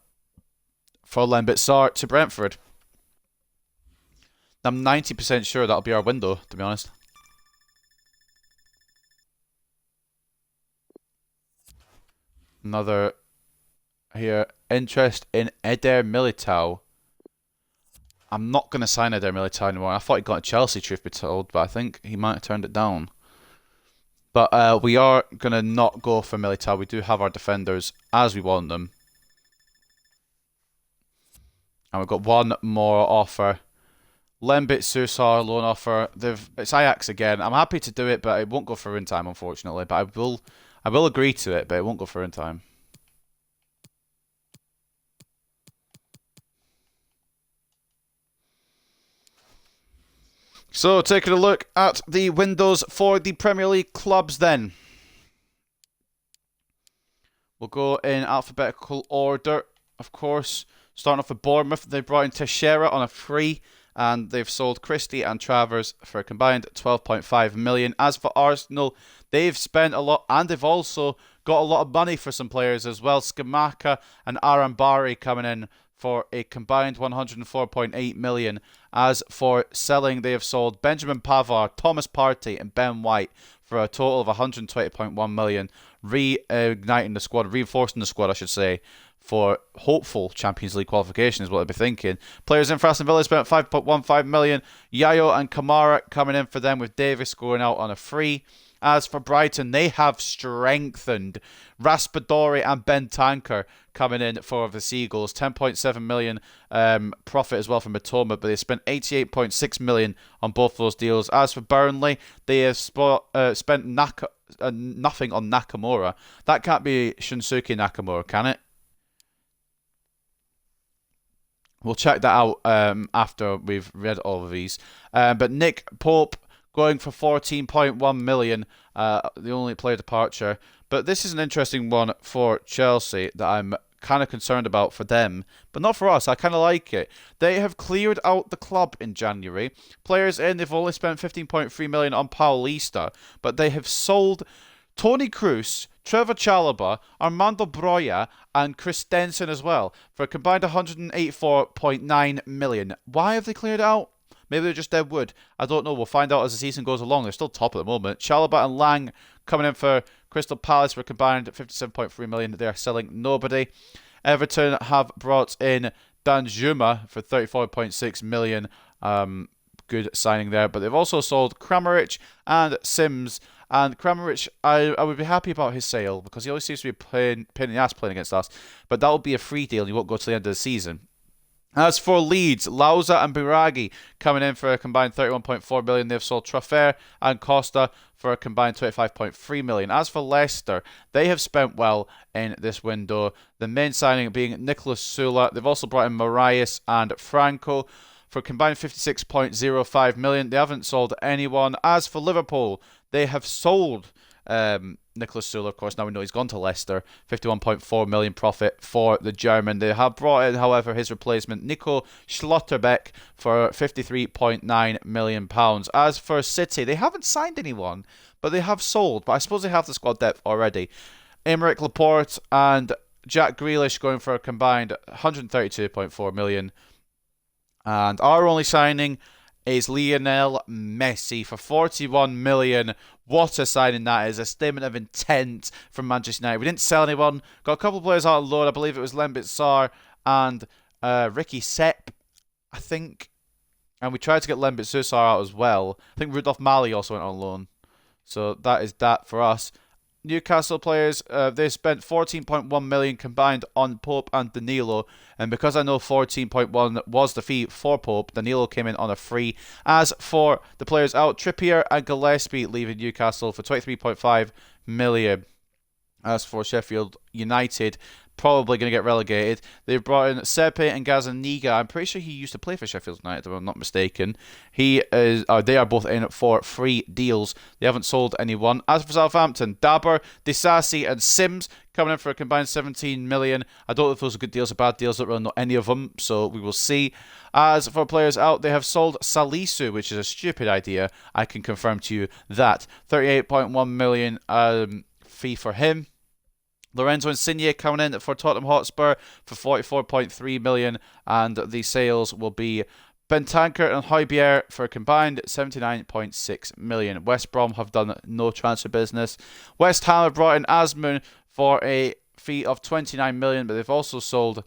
for Lembit Sarr to Brentford. I'm 90% sure that'll be our window, to be honest. Another here. Interest in Eder Militao. I'm not going to sign Eder Militao anymore. I thought he got a Chelsea, truth be told, but I think he might have turned it down. But we are going to not go for Militao. We do have our defenders as we want them. And we've got one more offer. Lembit Susar loan offer. It's Ajax again. I'm happy to do it, but it won't go for in time, unfortunately. But I will agree to it, but it won't go for in time. So, taking a look at the windows for the Premier League clubs then. We'll go in alphabetical order, of course. Starting off with Bournemouth, they brought in Teixeira on a free, and they've sold Christie and Travers for a combined 12.5 million. As for Arsenal, they've spent a lot, and they've also got a lot of money for some players as well. Skamaka and Arambari coming in for a combined 104.8 million. As for selling, they have sold Benjamin Pavard, Thomas Partey and Ben White for a total of 120.1 million, reinforcing the squad, I should say, for hopeful Champions League qualification is what I'd be thinking. Players in for Aston Villa spent 5.15 million. Yayo and Kamara coming in for them, with Davis going out on a free. As for Brighton, they have strengthened. Raspadori and Ben Tanker coming in for the Seagulls. 10.7 million profit as well from Matoma, but they spent 88.6 million on both those deals. As for Burnley, they have spent nothing on Nakamura. That can't be Shunsuke Nakamura, can it? We'll check that out after we've read all of these. But Nick Pope going for 14.1 million, the only player departure. But this is an interesting one for Chelsea that I'm kind of concerned about for them, but not for us. I kind of like it. They have cleared out the club in January. Players in, they've only spent 15.3 million on Paulista, but they have sold Tony Kroos, Trevor Chalobah, Armando Broja, and Christensen as well for a combined 184.9 million. Why have they cleared out? Maybe they're just dead wood. I don't know. We'll find out as the season goes along. They're still top at the moment. Chalobah and Lang coming in for Crystal Palace for a combined 57.3 million. They are selling nobody. Everton have brought in Danjuma for 34.6 million. Good signing there. But they've also sold Kramaric and Sims. And Kramaric, I would be happy about his sale because he always seems to be pain in the ass playing against us. But that will be a free deal and he won't go to the end of the season. As for Leeds, Lauza and Biragi coming in for a combined 31.4 million. They've sold Traffert and Costa for a combined 25.3 million. As for Leicester, they have spent well in this window. The main signing being Nicolas Sula. They've also brought in Marias and Franco for a combined 56.05 million. They haven't sold anyone. As for Liverpool, they have sold Nicolas Sula, of course. Now we know he's gone to Leicester. 51.4 million profit for the German. They have brought in, however, his replacement, Nico Slaughterbeck, for 53.9 million pounds. As for City, they haven't signed anyone, but they have sold. But I suppose they have the squad depth already. Aymeric Laporte and Jack Grealish going for a combined 132.4 million. And our only signing is Lionel Messi for 41 million. What a signing that is. A statement of intent from Manchester United. We didn't sell anyone. Got a couple of players out on loan. I believe it was Lembit Sarr and Ricky Sepp, I think. And we tried to get Lembit Sarr out as well. I think Rudolph Mali also went on loan. So that is that for us. Newcastle players, they spent 14.1 million combined on Pope and Danilo, and because I know 14.1 was the fee for Pope, Danilo came in on a free. As for the players out, Trippier and Gillespie leaving Newcastle for 23.5 million. As for Sheffield United, probably going to get relegated. They've brought in Sepe and Gazaniga. I'm pretty sure he used to play for Sheffield United, if I'm not mistaken. They are both in for free deals. They haven't sold anyone. As for Southampton, Dabber, Disasi and Sims coming in for a combined 17 million. I don't know if those are good deals or bad deals. I don't really know any of them, so we will see. As for players out, they have sold Salisu, which is a stupid idea. I can confirm to you that. 38.1 million fee for him. Lorenzo Insigne coming in for Tottenham Hotspur for 44.3 million, and the sales will be Bentancur and Højbjerg for a combined 79.6 million. West Brom have done no transfer business. West Ham have brought in Asmun for a fee of 29 million, but they've also sold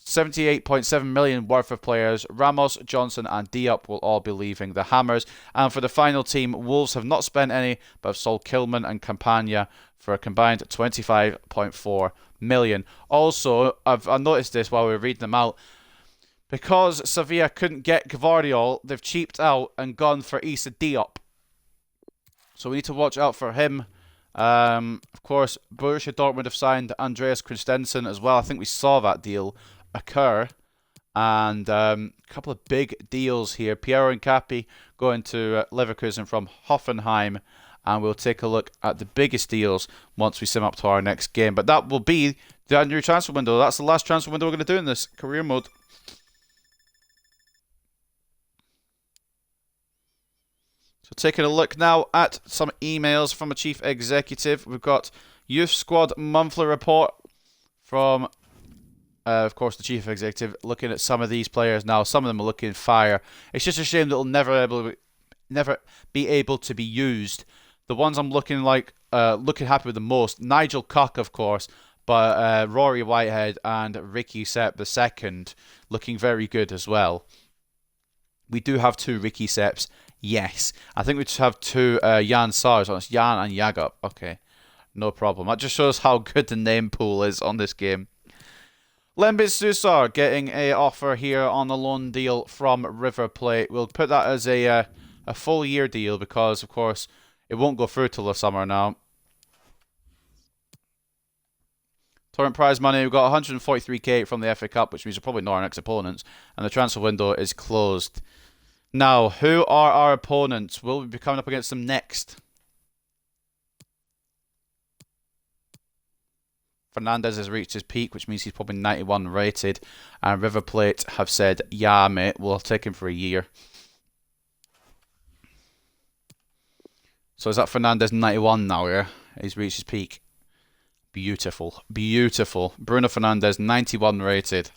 78.7 million worth of players. Ramos, Johnson and Diop will all be leaving the Hammers. And for the final team, Wolves have not spent any, but have sold Kilman and Campagna for a combined 25.4 million. Also, I've noticed this while we were reading them out. Because Sevilla couldn't get Gvardiol, they've cheaped out and gone for Issa Diop. So we need to watch out for him. Of course, Borussia Dortmund have signed Andreas Christensen as well. I think we saw that deal occur. And a couple of big deals here. Piero Incapi going to Leverkusen from Hoffenheim. And we'll take a look at the biggest deals once we sim up to our next game. But that will be the January transfer window. That's the last transfer window we're going to do in this career mode. So taking a look now at some emails from a chief executive. We've got Youth Squad monthly report from, of course, the chief executive, looking at some of these players now. Some of them are looking fire. It's just a shame that they'll never be able to be used. The ones I'm looking happy with the most, Nigel Cock, of course, but Rory Whitehead and Ricky Sepp II looking very good as well. We do have two Ricky Sepps, yes. I think we just have two Jan Sars. So it's Jan and Jakob. Okay, no problem. That just shows how good the name pool is on this game. Lembit Susar getting a offer here on a loan deal from River Plate. We'll put that as a full year deal because, of course, it won't go through till the summer now. Torrent prize money, we've got 143k from the FA Cup, which means we're probably not our next opponents. And the transfer window is closed. Now, who are our opponents? Will we be coming up against them next? Fernandez has reached his peak, which means he's probably 91 rated. And River Plate have said, yeah, mate, we'll take him for a year. So is that Fernandez 91 now, yeah? He's reached his peak. Beautiful. Beautiful. Bruno Fernandes, 91 rated.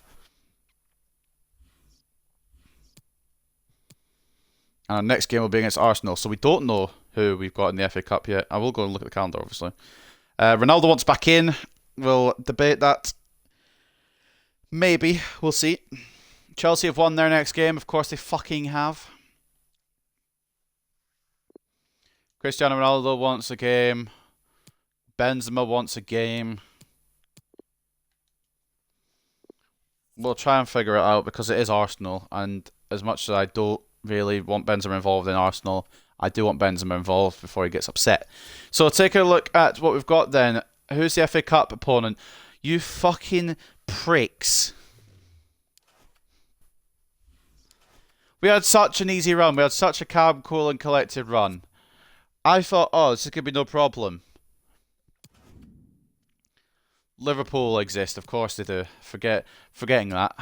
And our next game will be against Arsenal. So we don't know who we've got in the FA Cup yet. I will go and look at the calendar, obviously. Ronaldo wants back in. We'll debate that. Maybe. We'll see. Chelsea have won their next game. Of course they fucking have. Cristiano Ronaldo wants a game. Benzema wants a game. We'll try and figure it out because it is Arsenal, and as much as I don't really want Benzema involved in Arsenal, I do want Benzema involved before he gets upset. So take a look at what we've got then. Who's the FA Cup opponent? You fucking pricks. We had such an easy run. We had such a calm, cool and collected run. I thought, oh, this is going to be no problem. Liverpool exist, of course they do. Forgetting that.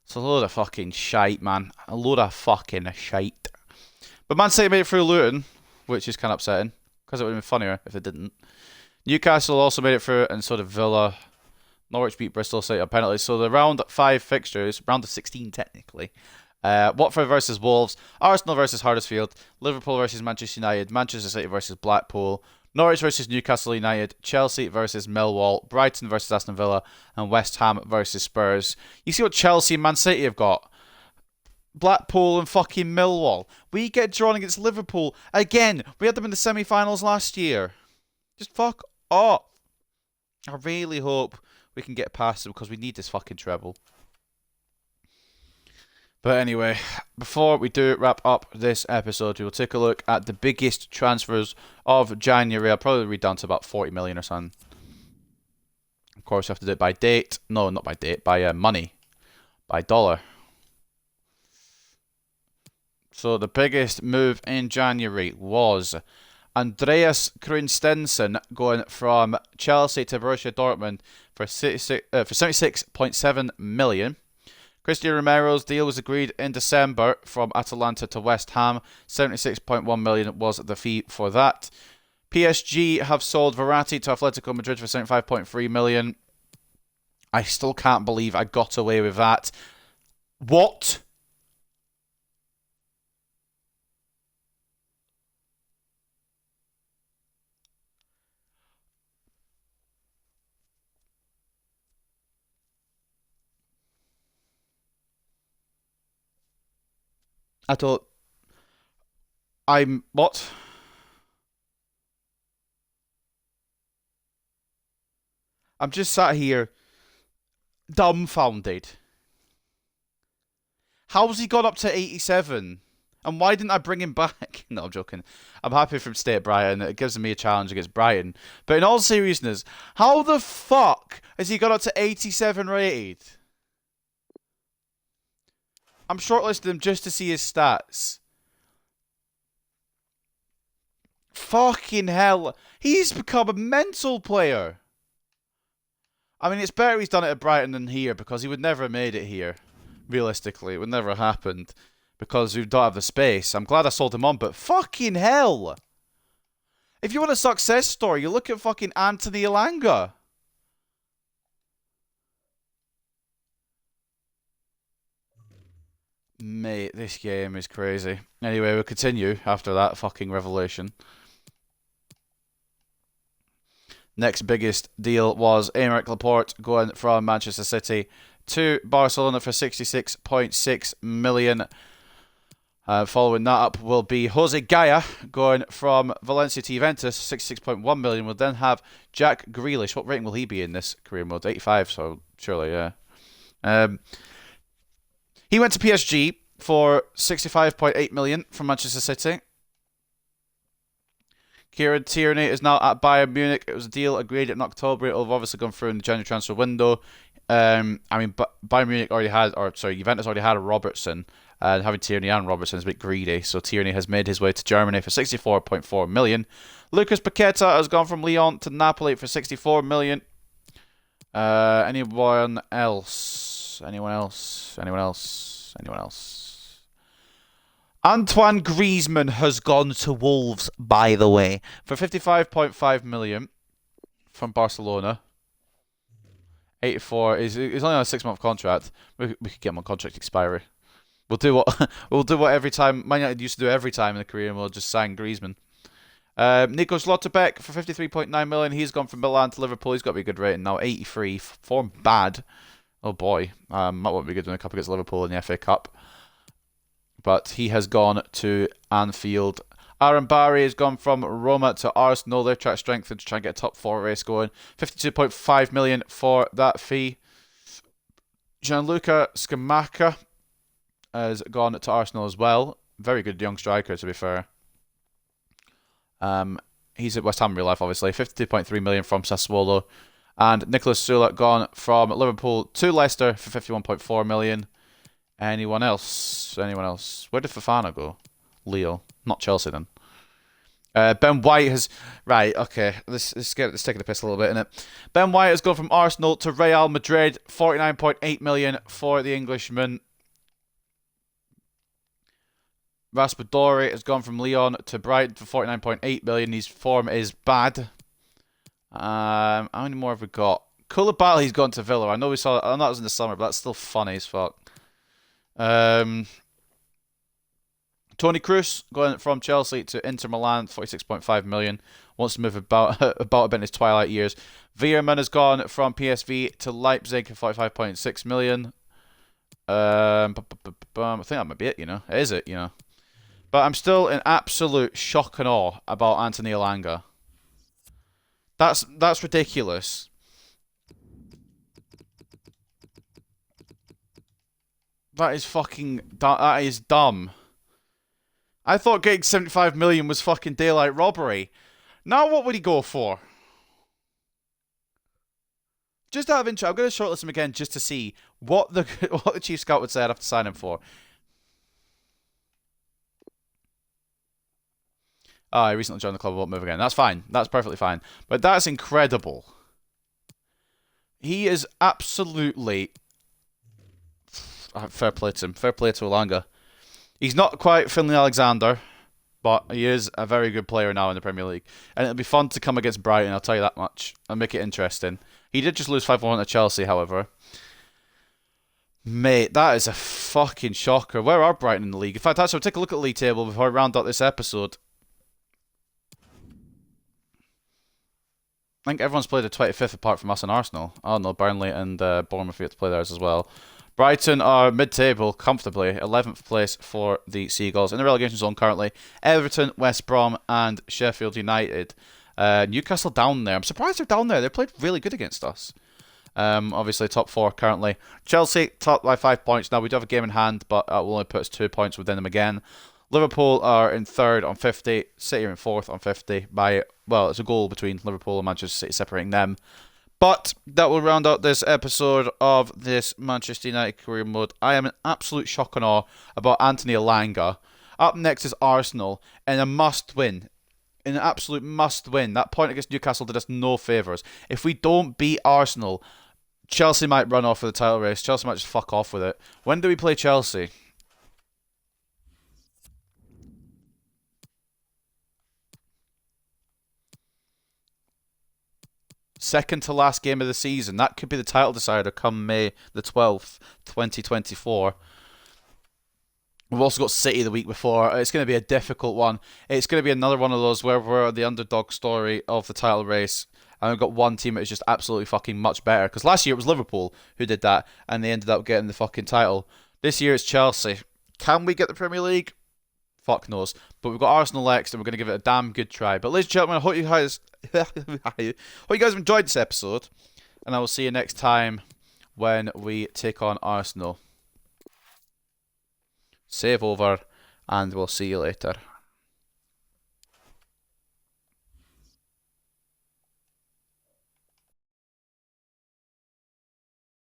It's a load of fucking shite, man. A load of fucking shite. But Man City made it through Luton, which is kind of upsetting, because it would have been funnier if it didn't. Newcastle also made it through, and so did Villa. Norwich beat Bristol City on penalties. So the round 5 fixtures, round of 16 technically. Watford versus Wolves, Arsenal versus Huddersfield, Liverpool versus Manchester United, Manchester City versus Blackpool, Norwich versus Newcastle United, Chelsea versus Millwall, Brighton versus Aston Villa, and West Ham versus Spurs. You see what Chelsea and Man City have got? Blackpool and fucking Millwall. We get drawn against Liverpool again. We had them in the semi-finals last year. Just fuck off. I really hope we can get past them because we need this fucking treble. But anyway, before we do wrap up this episode, we will take a look at the biggest transfers of January. I'll probably read down to about 40 million or something. Of course, you have to do it by date. No, not by date. By money. By dollar. So the biggest move in January was Andreas Christensen going from Chelsea to Borussia Dortmund for 76.7 million. Cristian Romero's deal was agreed in December from Atalanta to West Ham. 76.1 million was the fee for that. PSG have sold Verratti to Atletico Madrid for 75.3 million. I still can't believe I got away with that. What? What? I'm just sat here dumbfounded. How's he got up to 87? And why didn't I bring him back? No, I'm joking. I'm happy for him to stay at Brighton. It gives me a challenge against Brighton. But in all seriousness, how the fuck has he got up to 87 rated? I'm shortlisting him just to see his stats. Fucking hell. He's become a mental player. I mean, it's better he's done it at Brighton than here because he would never have made it here. Realistically, it would never have happened because we don't have the space. I'm glad I sold him on, but fucking hell. If you want a success story, you look at fucking Anthony Elanga. Mate, this game is crazy. Anyway, we'll continue after that fucking revelation. Next biggest deal was Aymeric Laporte going from Manchester City to Barcelona for 66.6 million. Following that up will be Jose Gaya going from Valencia to Juventus, 66.1 million. We'll then have Jack Grealish. What rating will he be in this career mode? 85, so surely, yeah. He went to PSG for 65.8 million from Manchester City. Kieran Tierney is now at Bayern Munich. It was a deal agreed in October. It'll have obviously gone through in the January transfer window. I mean, Bayern Munich already had, Juventus already had a Robertson. And having Tierney and Robertson is a bit greedy. So Tierney has made his way to Germany for 64.4 million. Lucas Paqueta has gone from Lyon to Napoli for 64 million. Anyone else? Anyone else? Anyone else? Anyone else? Antoine Griezmann has gone to Wolves, by the way, for 55.5 million from Barcelona. 84 is only on a 6-month contract. We could get him on contract expiry. We'll do what every time Man United used to do every time in the career, and we'll just sign Griezmann. Nico Slaughterbeck for 53.9 million. He's gone from Milan to Liverpool. He's got to be a good rating now. 83. Form bad. Oh boy. That won't be good when a cup against Liverpool in the FA Cup. But he has gone to Anfield. Aaron Barry has gone from Roma to Arsenal. They've tried to strengthen to try and get a top 4 race going. 52.5 million for that fee. Gianluca Scamacca has gone to Arsenal as well. Very good young striker, to be fair. He's at West Ham in real life, obviously. 52.3 million from Sassuolo. And Nicolas Slaughterbeck gone from Liverpool to Leicester for 51.4 million. Anyone else? Anyone else? Where did Fofana go? Leo. Not Chelsea then. Ben White has... Right, okay. Let's take the piss a little bit, innit? Ben White has gone from Arsenal to Real Madrid. 49.8 million for the Englishman. Raspadori has gone from Lyon to Brighton for 49.8 million. His form is bad. How many more have we got? Koulibaly's gone to Villa. I know we saw... I know that was in the summer, but that's still funny as fuck. Toni Kroos going from Chelsea to Inter Milan, 46.5 million. Wants to move about a bit in his twilight years. Veerman has gone from PSV to Leipzig for 45.6 million. I think that might be it, you know. Is it, you know? But I'm still in absolute shock and awe about Anthony Elanga. That's ridiculous. That is fucking... That is dumb. I thought getting 75 million was fucking daylight robbery. Now what would he go for? Just out of interest, I'm going to shortlist him again just to see what the chief scout would say I'd have to sign him for. Oh, I recently joined the club, won't move again. That's fine. That's perfectly fine. But that's incredible. He is absolutely... Fair play to him. Fair play to Elanga. He's not quite Finlay Alexander, but he is a very good player now in the Premier League. And it'll be fun to come against Brighton, I'll tell you that much. And make it interesting. He did just lose 5-1 to Chelsea, however. Mate, that is a fucking shocker. Where are Brighton in the league? In fact, actually, we'll take a look at the league table before I round up this episode. I think everyone's played the 25th apart from us and Arsenal. Oh no, Burnley and Bournemouth have to play theirs as well. Brighton are mid-table, comfortably. 11th place for the Seagulls. In the relegation zone currently, Everton, West Brom and Sheffield United. Newcastle down there. I'm surprised they're down there. They played really good against us. Obviously, top 4 currently. Chelsea, top by 5 points. Now, we do have a game in hand, but that will only put us 2 points within them again. Liverpool are in 3rd on 50. City are in 4th on 50. Well, it's a goal between Liverpool and Manchester City separating them. But that will round out this episode of this Manchester United career mode. I am in absolute shock and awe about Anthony Elanga. Up next is Arsenal in a must-win. In an absolute must-win. That point against Newcastle did us no favours. If we don't beat Arsenal, Chelsea might run off with the title race. Chelsea might just fuck off with it. When do we play Chelsea? Second to last game of the season. That could be the title decider come May the 12th, 2024. We've also got City the week before. It's going to be a difficult one. It's going to be another one of those where we're the underdog story of the title race. And we've got one team that is just absolutely fucking much better. Because last year it was Liverpool who did that. And they ended up getting the fucking title. This year it's Chelsea. Can we get the Premier League? Fuck knows. But we've got Arsenal next and we're going to give it a damn good try. But ladies and gentlemen, I hope you guys... hope you guys have enjoyed this episode. And I will see you next time when we take on Arsenal. Save over, and we'll see you later.